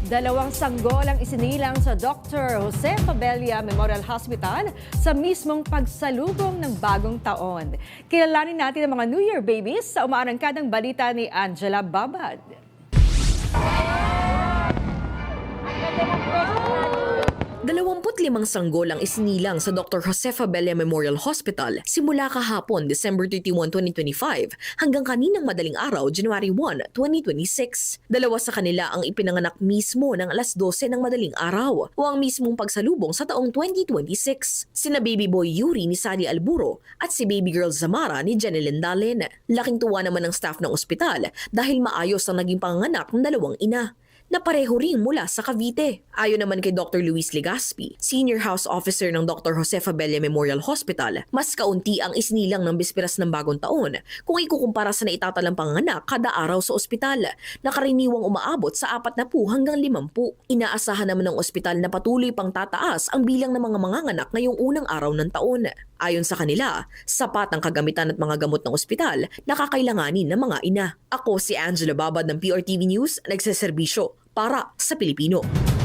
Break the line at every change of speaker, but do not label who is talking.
Dalawang sanggol ang isinilang sa Dr. Jose Fabella Memorial Hospital sa mismong pagsalubong ng bagong taon. Kilalanin natin ang mga New Year babies sa umaarangkadang balita ni Angela Babad.
25 sanggol ang isinilang sa Dr. Jose Fabella Memorial Hospital simula kahapon, December 31, 2025 hanggang kaninang madaling araw, January 1, 2026. Dalawa sa kanila ang ipinanganak mismo ng alas 12 ng madaling araw o ang mismong pagsalubong sa taong 2026. Sina baby boy Yuri ni Sally Alburo at si baby girl Zamara ni Jeneline Dalen. Laking tuwa naman ng staff ng ospital dahil maayos ang naging panganganak ng dalawang ina na pareho ring mula sa Cavite. Ayon naman kay Dr. Luis Legaspi, Senior House Officer ng Dr. Jose Fabella Memorial Hospital, mas kaunti ang isinilang ng bisperas ng bagong taon kung ikukumpara sa naitatalang panganak kada araw sa ospital na karaniwang umaabot sa 40 hanggang 50. Inaasahan naman ng ospital na patuloy pang tataas ang bilang ng mga manganganak ngayong unang araw ng taon. Ayon sa kanila, sapat ang kagamitan at mga gamot ng ospital na kakailanganin ng mga ina. Ako si Angela Babad ng PRTV News, nagseserbisyo para sa Pilipino.